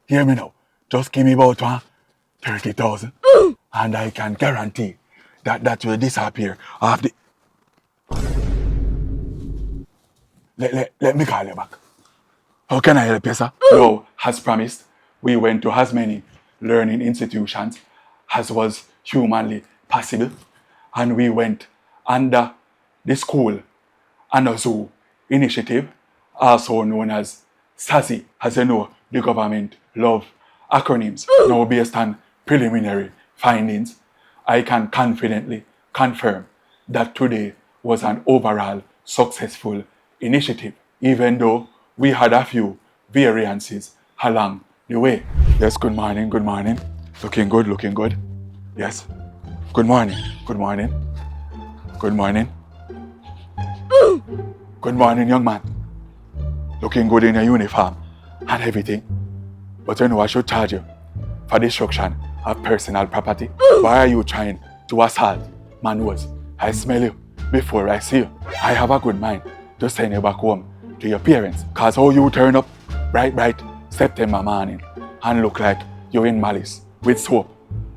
Hear me now. Just give me about 30,000 and I can guarantee that will disappear off the... Let me call you back. How can I help you, sir? No, as promised, we went to as many learning institutions as was humanly possible, and we went under the school and a zoo initiative, also known as SASI, as you know, the government love acronyms. Now, based on preliminary findings, I can confidently confirm that today was an overall successful initiative, even though we had a few variances along the way. Yes, good morning, good morning. Looking good, looking good. Yes. Good morning, good morning. Good morning. Good morning, young man. Looking good in your uniform and everything. But you know I should charge you for destruction of personal property. Why are you trying to assault Manuels? I smell you before I see you. I have a good mind to send you back home to your parents. Cause how you turn up bright September morning and look like you're in malice with soap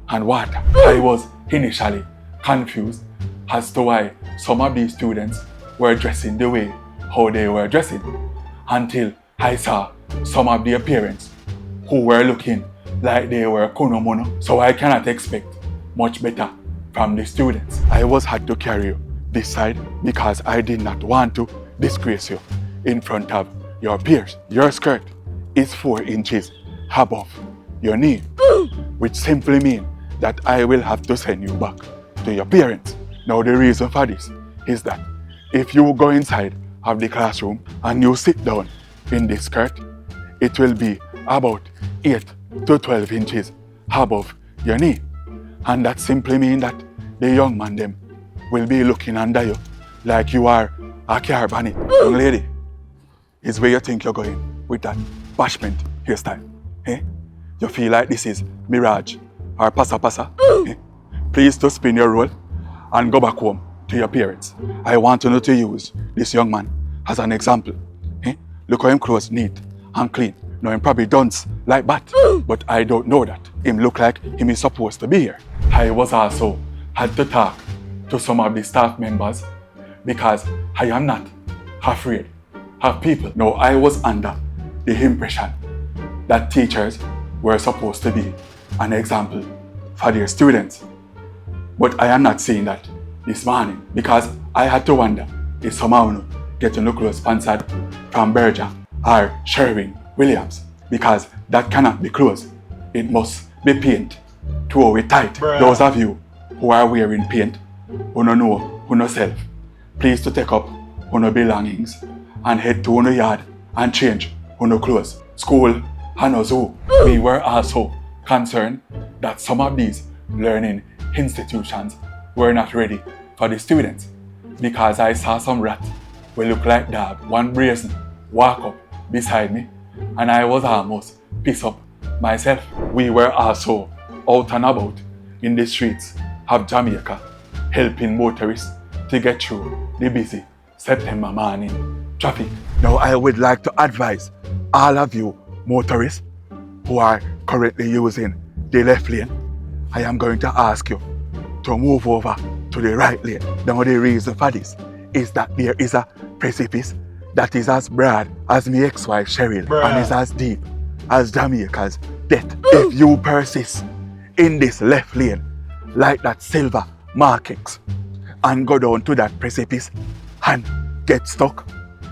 and water. I was initially confused as to why some of these students were dressing the way how they were dressing, until I saw some of their parents who were looking like they were kunomono. So I cannot expect much better from the students. I was had to carry you this side because I did not want to disgrace you in front of your peers. Your skirt is 4 inches above your knee, which simply means that I will have to send you back to your parents. Now the reason for this is that if you go inside of the classroom and you sit down in this skirt, it will be about 8 to 12 inches above your knee. And that simply means that the young man them will be looking under you like you are a car bonnet. Young lady, is where you think you're going with that bashment hairstyle. Eh? You feel like this is Mirage or Pasa? Eh? Please to spin your roll and go back home to your parents. I want you to use this young man as an example. Eh? Look how him clothes neat and clean. Now him probably dunce like that, but I don't know that. Him look like him is supposed to be here. I was also had to talk to some of the staff members because I am not afraid of people. Now I was under the impression that teachers were supposed to be an example for their students. But I am not seeing that this morning because I had to wonder if somehow getting the clothes sponsored from Berger or Sherwin Williams, because that cannot be clothes. It must be paint to hold it tight. Bruh. Those of you who are wearing paint, who don't know who no self, please to take up your belongings and head to your yard and change your clothes. School and a zoo. We were also concerned that some of these learning institutions were not ready for the students, because I saw some rat who look like dog, one brazen, walk up beside me, and I was almost pissed up myself. We were also out and about in the streets of Jamaica, helping motorists to get through the busy September morning traffic. Now I would like to advise all of you motorists who are currently using the left lane, I am going to ask you to move over to the right lane. Now the reason for this is that there is a precipice that is as broad as my ex-wife Cheryl, and is as deep as Jamaica's death. If you persist in this left lane like that silver markings and go down to that precipice and get stuck,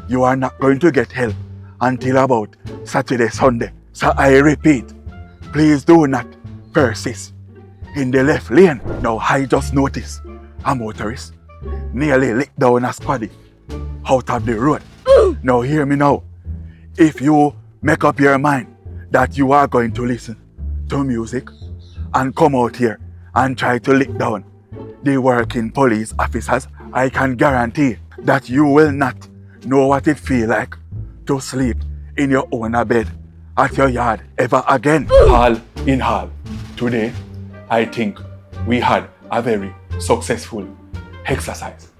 you are not going to get help until about Saturday, Sunday. So I repeat, please do not persist in the left lane. Now I just noticed a motorist nearly licked down a squaddy out of the road. Now hear me now. If you make up your mind that you are going to listen to music and come out here and try to lick down the working police officers, I can guarantee that you will not know what it feels like to sleep in your own bed at your yard ever again. All in all, today I think we had a very successful exercise.